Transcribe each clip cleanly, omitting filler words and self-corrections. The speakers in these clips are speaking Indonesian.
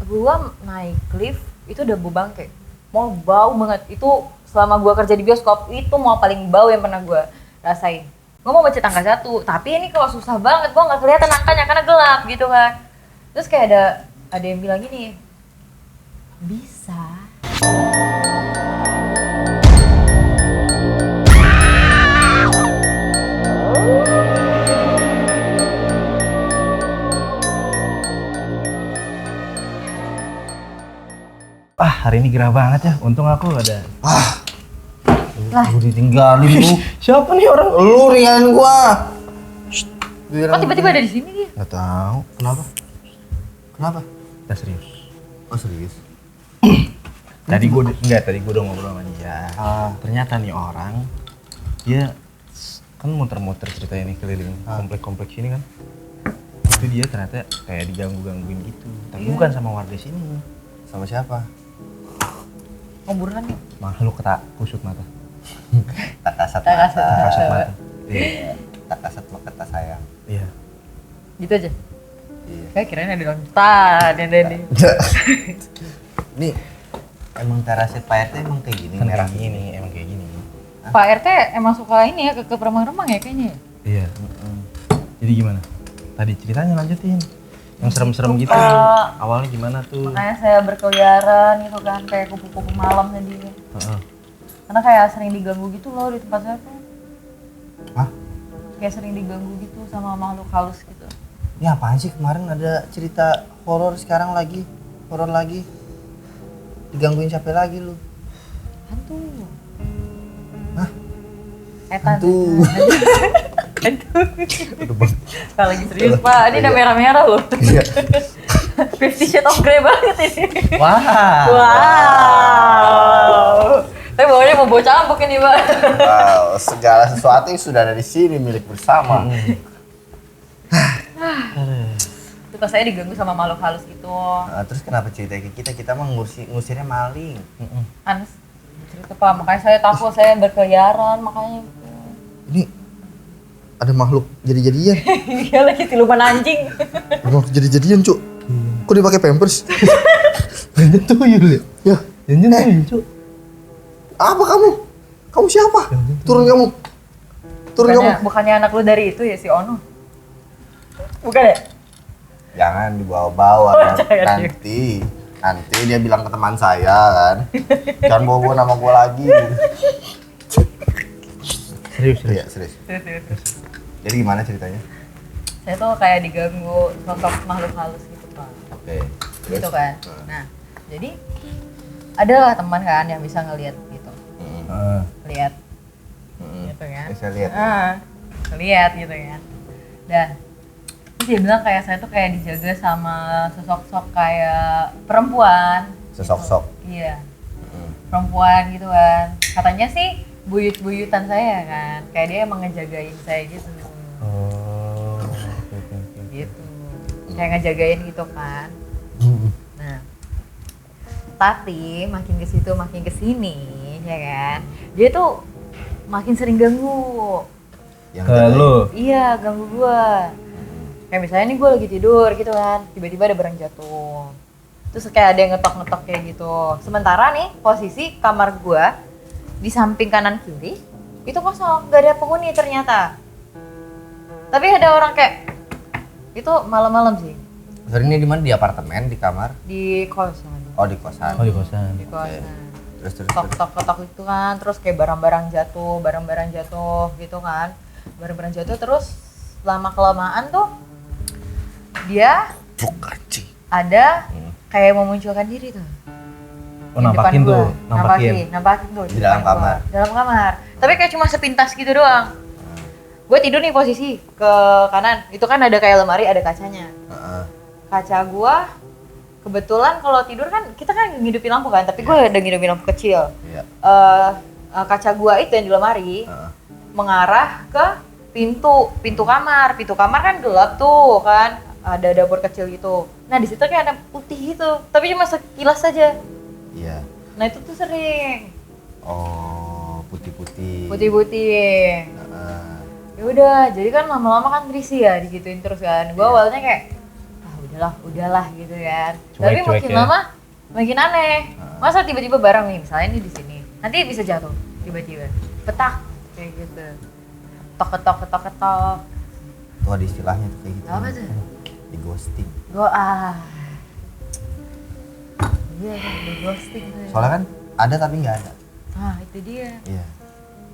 Gua naik lift itu udah bau bangke. Mau bau banget. Itu selama gua kerja di bioskop itu mau paling bau yang pernah gua rasain. Gua mau baca tangga 1, tapi ini kalau susah banget gua nggak kelihatan angkanya karena gelap gitu kan. Terus kayak ada yang bilang gini, bisa. Hari ini gerah banget ya. Untung aku ada. Lah. Lu ditinggalin lu. Siapa nih orang? Lu ringan gua. Kok tiba-tiba ada di sini dia? Gak tahu. Kenapa? Kenapa? Udah serius. Oh serius? Tadi gue udah ngobrol sama dia. Ternyata nih orang dia kan muter-muter ceritanya nih keliling komplek-komplek sini kan. Itu dia ternyata kayak diganggu-gangguin gitu. Tapi bukan sama warga sini. Sama siapa? Buruan nih. Makhluk kusut mata. Tak kasat Tak mata. kasat. Kasut mata. Iya. Tak kasat mata sayang. Iya. Gitu aja. Iya. Kayak kirain ada nonton ada nih. Nih emang terasnya Pak RT emang kayak gini. Kan kayak gini, emang kayak gini. Pak RT emang suka ini ya ke remang-remang ya kayaknya. Iya. Jadi gimana? Tadi ceritanya lanjutin. Yang serem-serem gitu. Suka. Awalnya gimana tuh? Makanya saya berkeliaran gitu kan kayak kupu-kupu malam tadi. Heeh. Karena kayak sering diganggu gitu loh di tempat saya tuh. Hah? Kayak sering diganggu gitu sama makhluk halus gitu. Ini apaan sih kemarin ada cerita horor sekarang lagi? Horor lagi? Digangguin siapa lagi lu? Hantu. Hah? Hantu. Hantu. Aduh bang. Kalau lagi serius Pak, ini udah merah-merah loh. Iya. 50 Shades of Grey banget ini. Wah. Wow. Saya bawanya mau bawa campur ini Pak. Wow, segala sesuatu yang sudah ada di sini milik bersama. Itu pas saya diganggu sama makhluk halus gitu. Nah, terus kenapa cerita ke kita? Kita mah ngusirnya maling. Anas cerita Pak, makanya saya takut, saya berkeliaran makanya gitu. Ini ada makhluk jadi-jadian. Iya lagi siluman anjing. Makhluk jadi-jadian, Cuk. Kok dia pakai pampers? Jangan tuyul ya? Ya. Jangan tuyul, Cuk. Apa kamu? Kamu siapa? Turun kamu. Turun kamu. Bukannya anak lu dari itu ya si Ono? Bukan ya? Jangan dibawa-bawa Oh, jangan. Nanti dia bilang ke teman saya kan. Jangan bawa-bawa nama gua lagi. Serius. Iya, serius. Jadi gimana ceritanya? Saya tuh kayak diganggu sosok makhluk halus gitu Pak. Oke. Gitu kan. Nah, jadi ada teman kan yang bisa ngelihat gitu. Lihat gitu kan. Bisa lihat. Lihat gitu kan. Dan terus dia bilang kayak saya tuh kayak dijaga sama sosok-sosok kayak perempuan. Sesok-sok. Iya. Perempuan gitu kan. Katanya sih buyut-buyutan saya kan. Kayak dia emang ngejagain saya gitu. Oh. Gitu. Kayak ngejagain gitu kan. Nah, tapi makin ke situ makin ke sini ya kan. Dia tuh makin sering ganggu. Yang Ke lu. Iya, ganggu gua. Kayak misalnya nih gua lagi tidur gitu kan, tiba-tiba ada barang jatuh. Terus kayak ada yang ngetok-ngetok kayak gitu. Sementara nih posisi kamar gua di samping kanan kiri itu kosong, gak ada penghuni ternyata. Tapi ada orang kayak itu malam-malam sih Hari ini di mana? Di apartemen, di kamar? di kosan. Oh, di kosan. Oh di kosan. Di kosan. Terus. Ketok itu kan, terus kayak barang-barang jatuh gitu kan. Barang-barang jatuh terus lama kelamaan tuh dia Anjing. ada kayak memunculkan diri tuh. Oh, Di nampakin depan tuh, gua. nampakin. Nampakin tuh Di dalam depan gua. kamar. Dalam kamar. Tapi kayak cuma sepintas gitu doang. Gue tidur nih posisi ke kanan. Itu kan ada kayak lemari, ada kacanya. Kaca gua kebetulan kalau tidur kan kita kan ngidupin lampu kan, tapi gue udah ngidupin lampu kecil. Iya. Kaca gua itu yang di lemari mengarah ke pintu kamar. Pintu kamar kan gelap tuh kan, ada dapur kecil gitu. Nah di situ kayak ada putih gitu, tapi cuma sekilas saja. Iya. Nah itu tuh sering Oh, putih-putih. putih-putih. Ya udah, jadi kan lama-lama kan risih ya digituin terus kan. Gue awalnya kayak udahlah gitu kan. Cuek, Tapi cuek makin ya. lama makin aneh. Masa tiba-tiba bareng nih, misalnya ini di sini, nanti bisa jatuh tiba-tiba, petak kayak gitu, ketok. Tuh ada istilahnya tuh kayak gitu. Apa tuh? Di ghosting. Iya kan, di ghosting tuh. Soalnya kan ada tapi nggak ada. Itu dia. Iya.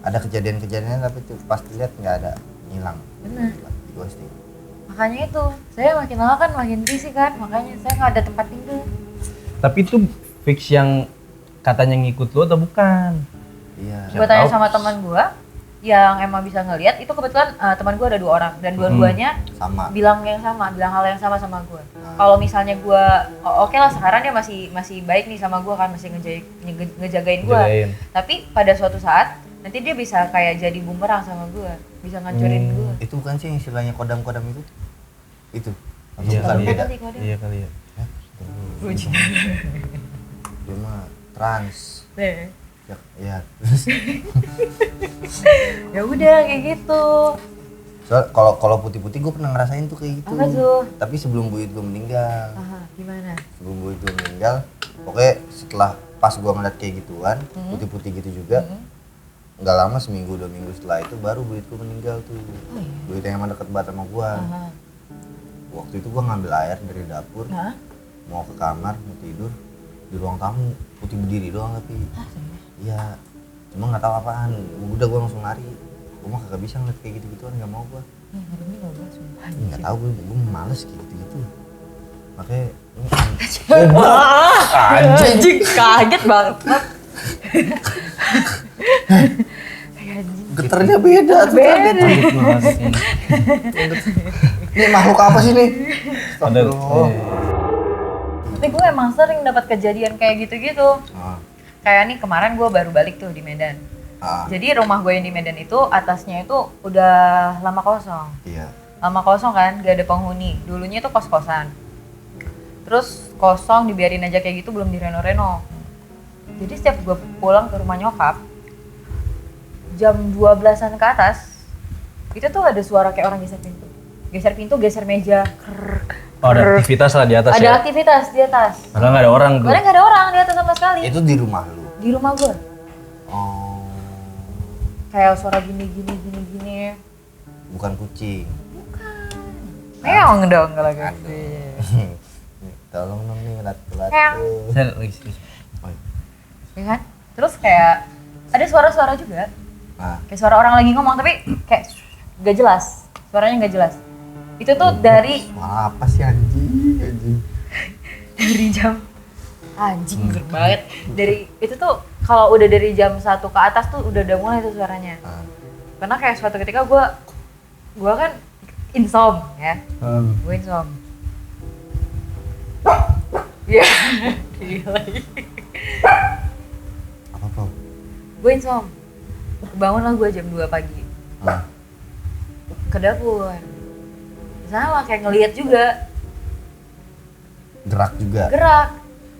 Ada kejadian-kejadian tapi tuh pas dilihat nggak ada, ngilang. Bener. Di ghosting. Makanya itu, saya makin lama kan makin risih kan, makanya saya nggak ada tempat tinggal. Tapi itu fix yang katanya ngikut lo atau bukan? Iya. Gue tanya sama teman gue yang emang bisa ngelihat, itu kebetulan teman gue ada 2 orang dan dua-duanya Sama. bilang hal yang sama gue. Kalau misalnya gue oke lah sekarang dia masih baik nih sama gue kan, masih ngejagain gue. Jagain. Tapi pada suatu saat nanti dia bisa kayak jadi bumerang sama gue, bisa ngancurin gue. Itu bukan sih yang istilahnya kodam-kodam itu? Itu. Atau Iya bukan kali ya. beda? Iya kali ya. Dia mah trans. Nih. Ya, terus Ya udah kayak gitu. soal kalau putih-putih gue pernah ngerasain tuh kayak gitu. Apa tuh? Tapi sebelum buyut gue meninggal. Gimana? Sebelum buyut gue meninggal, pokoknya setelah pas gue ngeliat kayak gituan, putih-putih gitu juga, nggak lama seminggu 2 minggu setelah itu baru buyut gue meninggal tuh. Buyut yang emang deket banget sama gue. Waktu itu gue ngambil air dari dapur, mau ke kamar, mau tidur di ruang tamu, putih berdiri doang tapi. Iya, cuma nggak tahu apaan. Udah gue langsung lari. Gue mah kagak bisa ngeliat kayak gitu-gituan, nggak mau gue. Nggak tahu gue males kayak gitu-gitu. Makanya Anjing, kaget banget. geternya beda tuh tadi. Ini makhluk apa sih nih? Ada. Astagfirullah. Tapi gue emang sering dapat kejadian kayak gitu-gitu. Kayak nih kemarin gue baru balik tuh di Medan. Jadi rumah gue yang di Medan itu atasnya itu udah lama kosong. Iya. Lama kosong kan, gak ada penghuni. Dulunya itu kos-kosan. Terus kosong dibiarin aja kayak gitu, belum direno-reno. Jadi setiap gue pulang ke rumah nyokap, jam 12-an ke atas, itu tuh ada suara kayak orang geser pintu. Geser pintu, geser meja. Oh, ada aktivitas lah di atas Ada ya? aktivitas di atas. Padahal nggak ada orang tuh. Padahal nggak ada orang di atas sama sekali. Itu di rumah lu. Di rumah gue. Oh. Kayak suara gini. Bukan kucing. Meong dong kalau gitu. Aduh. Tolong dong nih lat-lat. Saya lagi serius. Ya kan? Terus kayak ada suara-suara juga. Kayak suara orang lagi ngomong tapi kayak gak jelas. Suaranya gak jelas. Itu tuh dari Suara apa sih anjing? dari jam anjing bener banget. Dari itu tuh kalau udah dari jam 1 ke atas tuh udah mulai tuh suaranya. Karena kayak suatu ketika gue kan insom ya. Gue insom. Iya. Gila. Apa tuh? Gue insom. Bangunlah gue jam 2 pagi. Ke dapur. Sama kayak ngelihat juga. Gerak juga. Gerak.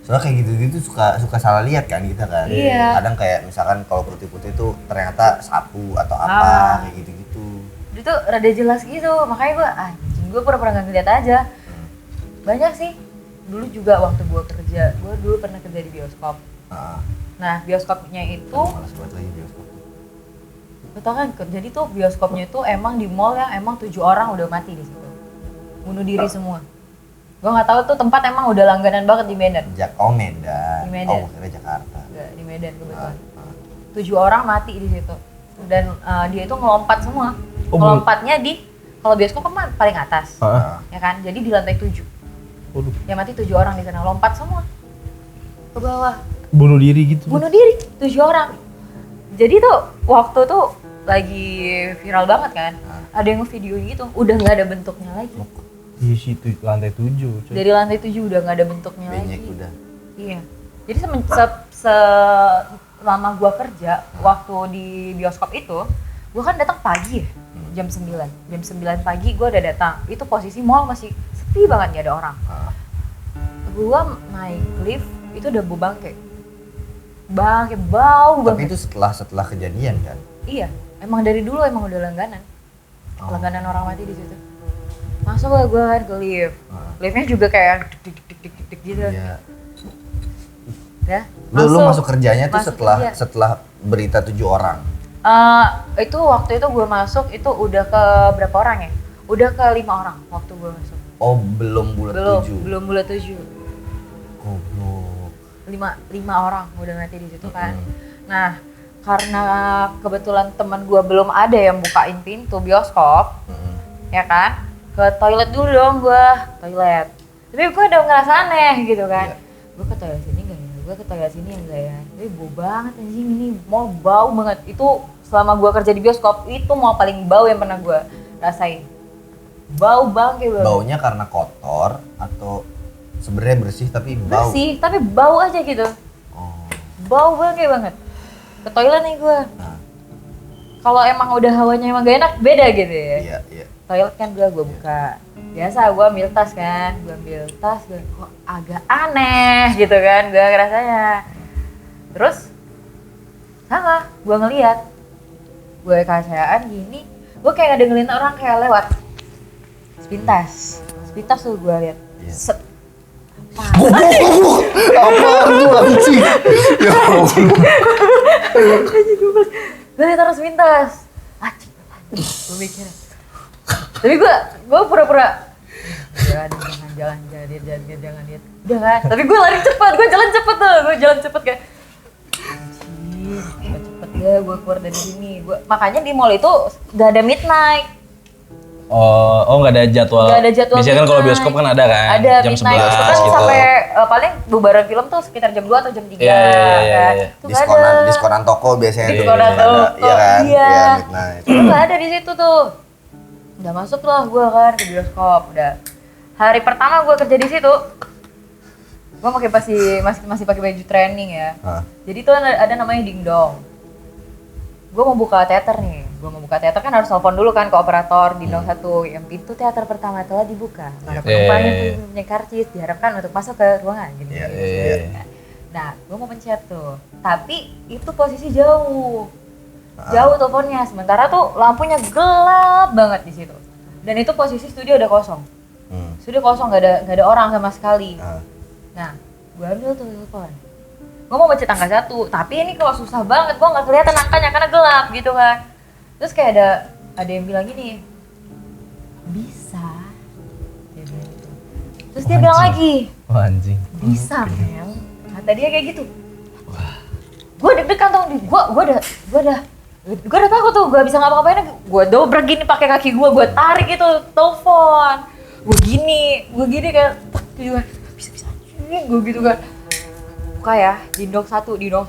Soalnya kayak gitu-gitu suka salah lihat kan kita kan. Iya. Kadang kayak misalkan kalau putih-putih itu ternyata sapu atau apa kayak gitu-gitu. Itu tuh rada jelas gitu. Makanya gue pura-pura nggak ngeliat aja. Banyak sih. Dulu juga waktu gue kerja, gue dulu pernah kerja di bioskop. Nah bioskopnya itu, Malas banget lagi bioskop. lo tau kan, jadi tuh bioskopnya itu emang di mall yang emang 7 orang udah mati di situ, bunuh diri semua. Gue nggak tahu tuh tempat emang udah langganan banget di Medan. Medan. Di Medan. Oh, kira Jakarta. Enggak, di Medan kebetulan. 7 orang mati di situ, dan dia itu ngelompat semua. Ngelompatnya di, kalau bioskop kan paling atas, ya kan, jadi di lantai 7. Yang mati 7 orang di sana, lompat semua ke bawah. Bunuh diri gitu? Bunuh diri, 7 orang. Jadi tuh waktu tuh lagi viral banget kan, ada yang ngevideoin gitu, udah nggak ada bentuknya lagi. Di situ lantai 7. Coy. Dari lantai 7 udah nggak ada bentuknya Benyek lagi. udah. Iya. Jadi selama gua kerja waktu di bioskop itu, gua kan datang pagi ya, jam 9. Jam 9 pagi gua udah datang. Itu posisi mall masih sepi banget, nggak ada orang. Gua naik lift itu udah bau bangke bau Tapi banget. itu setelah kejadian kan. Iya, emang dari dulu emang udah langganan. Langganan orang mati di situ. Masuk lah gue kan ke lift. Liftnya juga kayak dik gitu. Iya. Ya, Lu masuk kerjanya tuh Masuk setelah kerja. setelah berita 7 orang. Itu waktu itu gue masuk itu udah ke berapa orang ya? Udah ke 5 orang waktu gue masuk. Oh, belum bulat 7. Belum bulat 7. Goblok. 5 orang udah mati di situ kan. Nah, karena kebetulan teman gue belum ada yang bukain pintu bioskop, ya kan? Ke toilet dulu dong gue, toilet. Tapi gue udah ngerasa aneh gitu kan. Gue ke toilet sini enggak ya? Gue ke toilet sini enggak ya? Tapi bau banget anjing, ini mau bau banget. Itu selama gue kerja di bioskop itu mau paling bau yang pernah gue rasain. Bau banget. Baunya karena kotor atau sebenarnya bersih tapi bau? Bersih, tapi bau aja gitu. Oh. Bau banget. Ke toilet nih gue. Nah, Kalau emang udah hawanya emang gak enak, beda gitu ya. iya. Toilet kan gue buka. Biasa gue ambil tas kan, kok agak aneh gitu kan, gue ngerasanya. Terus sama, gue ngeliat, gue kacaan gini, gue kayak ngedengerin orang kayak lewat sepintas tuh gue liat. Iya. Set. Apa itu anjing? Ya Allah. Gue liat orang sepintas. Anjing, gue mikir. Tapi gue pura-pura jangan lihat. Udah kan? Tapi gue lari cepet, gue jalan cepet kayak anjir, cepet ya gue keluar dari sini. Makanya di mall itu gak ada midnight. Oh nggak ada jadwal. Gak ada jadwal. Biasanya kan kalau midnight. bioskop kan ada kan. Ada jam midnight. 11 Kan gitu. sampai paling bubaran film tuh sekitar jam 2 atau jam 3 Iya. kan. Itu nggak ada. Diskonan toko biasanya. Diskonan ada. toko, Iya kan? iya. Iya, midnight. Itu nggak ada di situ tuh. Udah masuk lah gue kan ke bioskop. Udah hari pertama gue kerja di situ, gue masih pakai baju training ya. Jadi tuh ada namanya dingdong. Gue mau buka teater nih. Kan harus telepon dulu kan ke operator dingdong 1. Yang pintu teater pertama telah dibuka. Para penumpang yang punya karcis diharapkan untuk masuk ke ruangan. Gitu. Iya. Nah, gue mau pencet tuh. Tapi itu posisi jauh. Jauh teleponnya. Sementara tuh lampunya gelap banget di situ. Dan itu posisi studio udah kosong. Studio kosong, nggak ada orang sama sekali. Nah, gue ambil tuh telepon. Gue mau pencet angka 1, tapi ini kalau susah banget, gue nggak kelihatan angkanya karena gelap gitu kan. Terus kayak ada yang bilang gini, bisa. Dia bilang gitu. Terus dia bilang lagi, Anjing. bisa Mel. Kata dia kayak gitu. Gue deg-degan tuh, gue udah takut tuh, gue bisa ngapa-ngapain. Gue dobrak gini pakai kaki gue tarik itu telepon. Gue gini kayak gitu kan. Bisa gue gitu kan. Buka ya, dindong satu, udah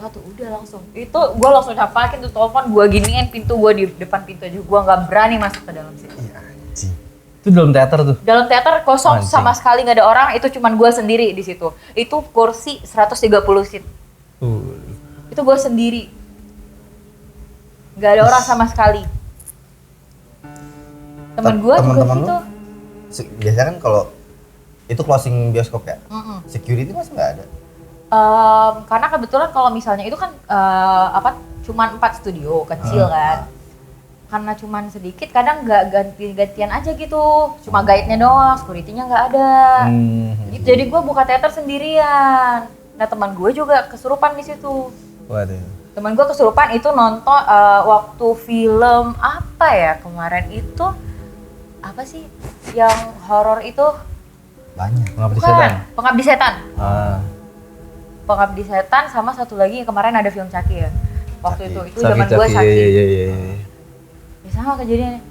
langsung. Itu gue langsung capakin tuh telepon, gue giniin pintu gue di depan pintu aja. Gue nggak berani masuk ke dalam situ. Iya, anjing. Itu dalam teater tuh. Dalam teater kosong Anjing. sama sekali nggak ada orang, itu cuman gue sendiri di situ. Itu kursi 130 seat. Itu gue sendiri. Nggak ada orang sama sekali. Temen gue juga Temen-temen gitu. Biasanya kan kalau itu closing bioskop ya, security masih nggak ada. Karena kebetulan kalau misalnya itu kan cuman 4 studio kecil kan. Karena cuman sedikit, kadang nggak ganti-gantian aja gitu. Cuma guide-nya doang, security-nya nggak ada. Jadi gue buka teater sendirian. Nah teman gue juga kesurupan di situ. Waduh. Temen gue kesurupan itu nonton waktu film apa ya kemarin itu, apa sih yang horor itu? Banyak. Pengabdi setan. Pengabdi Setan. Pengabdi Setan sama satu lagi yang kemarin ada film Chucky ya. Waktu Chucky. itu zaman gue Chucky. Iya. Ya sama kejadiannya.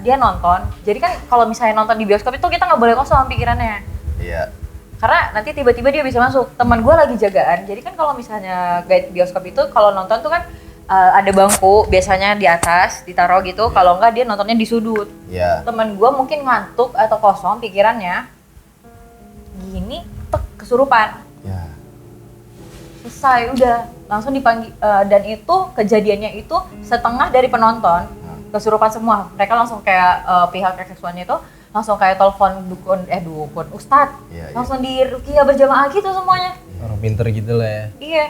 Dia nonton. Jadi kan kalau misalnya nonton di bioskop itu kita nggak boleh kosong pikirannya. Iya. Karena nanti tiba-tiba dia bisa masuk. Teman gue lagi jagaan. Jadi kan kalau misalnya guide bioskop itu kalau nonton tuh kan ada bangku biasanya di atas ditaruh gitu. Kalau enggak dia nontonnya di sudut. Iya. Teman gue mungkin ngantuk atau kosong pikirannya. Gini, kesurupan. Ya. Selesai udah langsung dipanggil dan itu kejadiannya itu setengah dari penonton kesurupan semua. Mereka langsung kayak pihak seksualnya itu langsung kayak telepon dukun ustadz. Iya, langsung di ruqyah berjamaah gitu semuanya. Orang pinter gitu lah ya. Iya.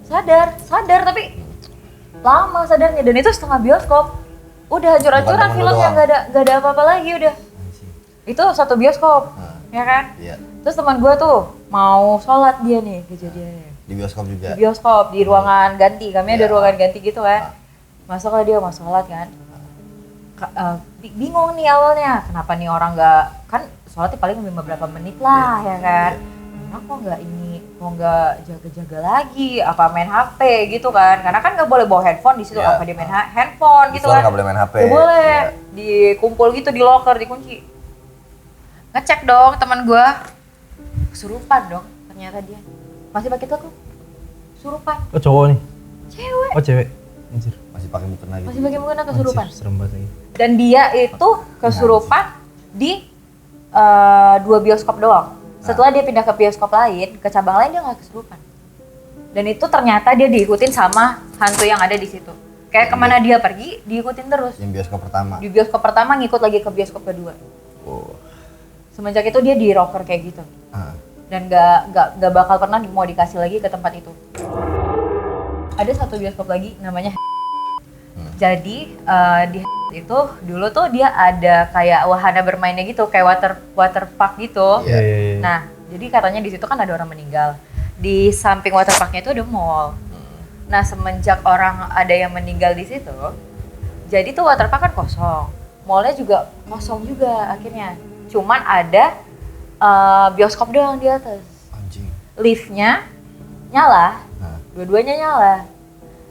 Sadar tapi lama sadarnya dan itu setengah bioskop. Udah hancur-hancuran Bukan temen lu filmnya, doang. nggak ada apa-apa lagi udah. Anjing. itu satu bioskop, ya kan? Iya. Terus teman gue tuh mau sholat dia nih kejadiannya. Di bioskop juga. Di bioskop, di ruangan ganti, kami ada Iya. ruangan ganti gitu kan. Masuklah dia mau sholat kan. Bingung nih awalnya, kenapa nih orang nggak, kan sholatnya paling beberapa menit lah ya kan. Kenapa kok nggak ini, kok nggak jaga-jaga lagi, apa main HP gitu kan. Karena kan nggak boleh bawa handphone di situ, Iya. apa dia main handphone gitu Di floor kan. nggak boleh main HP. Nggak boleh, Iya. dikumpul gitu di locker, dikunci. Ngecek dong teman gue, kesurupan dong ternyata dia. Masih pakai tuh kesurupan, Oh cowok nih? cewek. Oh cewek? Anjir. Masih pakai mukena gitu. Masih pakai mukena kesurupan. Anjir, serem banget lagi. Dan dia itu kesurupan di 2 bioskop doang. Setelah dia pindah ke bioskop lain, ke cabang lain dia nggak kesurupan. Dan itu ternyata dia diikutin sama hantu yang ada di situ. Kayak kemana dia pergi, diikutin terus. Yang bioskop pertama. Di bioskop pertama ngikut lagi ke bioskop kedua. Oh. Semenjak itu dia di rocker kayak gitu. Ah. Dan nggak bakal pernah mau dikasih lagi ke tempat itu. Ada satu bioskop lagi namanya. Jadi di itu dulu tuh dia ada kayak wahana bermainnya gitu, kayak water park gitu. Iya. Nah, jadi katanya di situ kan ada orang meninggal. Di samping water parknya itu ada mall. Nah, semenjak orang ada yang meninggal di situ, jadi tuh water park kan kosong. Mallnya juga kosong juga akhirnya. Cuman ada bioskop doang di atas. Anjing. Liftnya nyala, dua-duanya nyala.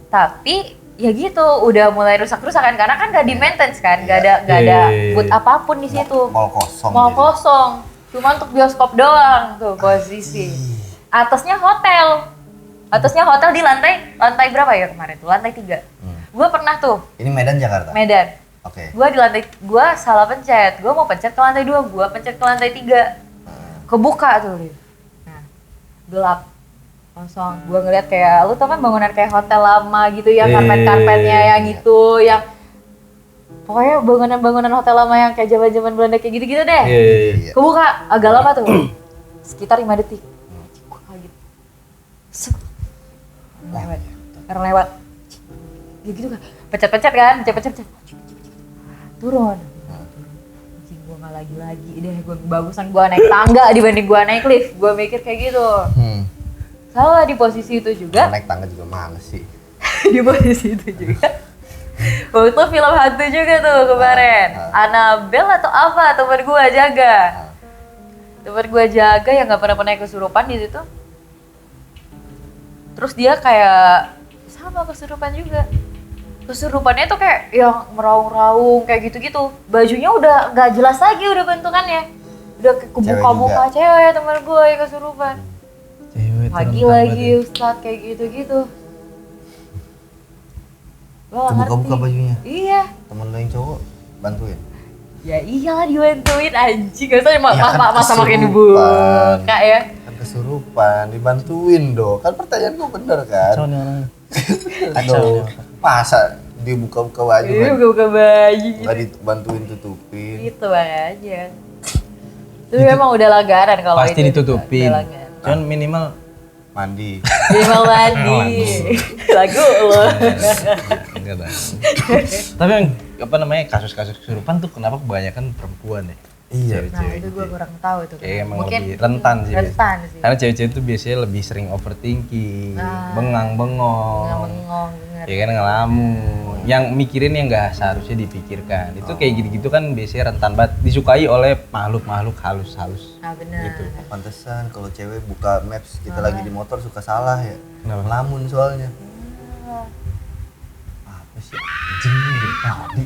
Tapi ya gitu, udah mulai rusak-rusakan karena kan gak di maintenance kan, gak ada boot apapun di situ. Mall kosong. Mall jadi. kosong, cuma untuk bioskop doang tuh posisi. Atasnya hotel di lantai berapa ya kemarin tuh? Lantai 3. Gue pernah tuh Ini Medan Jakarta. Medan. Oke. Gue salah pencet. Gue mau pencet ke lantai 2, gue pencet ke lantai 3. Kebuka tuh lift. Nah, gelap. Kosong. Gue ngeliat kayak, lu tau kan bangunan kayak hotel lama gitu ya, karpet-karpetnya yang itu, yang pokoknya bangunan-bangunan hotel lama yang kayak zaman-zaman Belanda kayak gitu-gitu deh. Iya. Kebuka, agak lama tuh. Sekitar 5 detik. Gue kaget. Set. Lewat. Ya gitu kan. Pencet-pencet kan, pencet-pencet. Turun. Anjing, gue gak lagi-lagi deh, bagusan gue naik tangga dibanding gue naik lift. Gue mikir kayak gitu. Salah di posisi itu juga. Naik tangga juga males sih. Di posisi itu juga. Waktu film hantu juga tuh kemarin. Annabelle atau apa, temen gue jaga. Temen gue jaga yang gak pernah kesurupan di situ. Terus dia kayak sama kesurupan juga. Kesurupannya tuh kayak yang meraung-raung kayak gitu-gitu. Bajunya udah gak jelas lagi udah bentukannya. Udah kebuka-buka cewek temen gue yang kesurupan. Pagi lagi Ustadz kayak gitu-gitu. Lo gak ngerti. Kebuka-buka bajunya. Iya. Temen lo yang cowok bantuin. Ya iyalah dibantuin anjing. Gak usah kan masa makin kesurupan. buka ya. Kan kesurupan, dibantuin dong. Kan pertanyaan gue bener kan? Kacau nih orang. Aduh, masa dibuka-buka baju Iya kan? buka baju gitu. Nggak dibantuin tutupin. Gitu aja. Tapi memang udah langgaran kalau Pasti itu. ditutupin. Udah langgaran. Cuman minimal Mandi. Minimal mandi. Lagu lo. enggak tahu. Tapi yang apa namanya kasus-kasus kesurupan tuh kenapa kebanyakan perempuan ya? Iya. Nah itu gue kurang tahu tuh. Kayak emang Mungkin lebih rentan sih. rentan biasanya. sih. Karena cewek-cewek tuh biasanya lebih sering overthinking, bengang-bengong. Bengong bener. Ya kan ngelamun, yang mikirin yang nggak seharusnya dipikirkan. Itu kayak gitu-gitu kan biasanya rentan banget disukai oleh makhluk-makhluk halus-halus. Nah bener. Gitu. Pantesan kalau cewek buka maps kita lagi di motor suka salah ya. Kenapa? Ngelamun soalnya. Apa sih anjing dari tadi?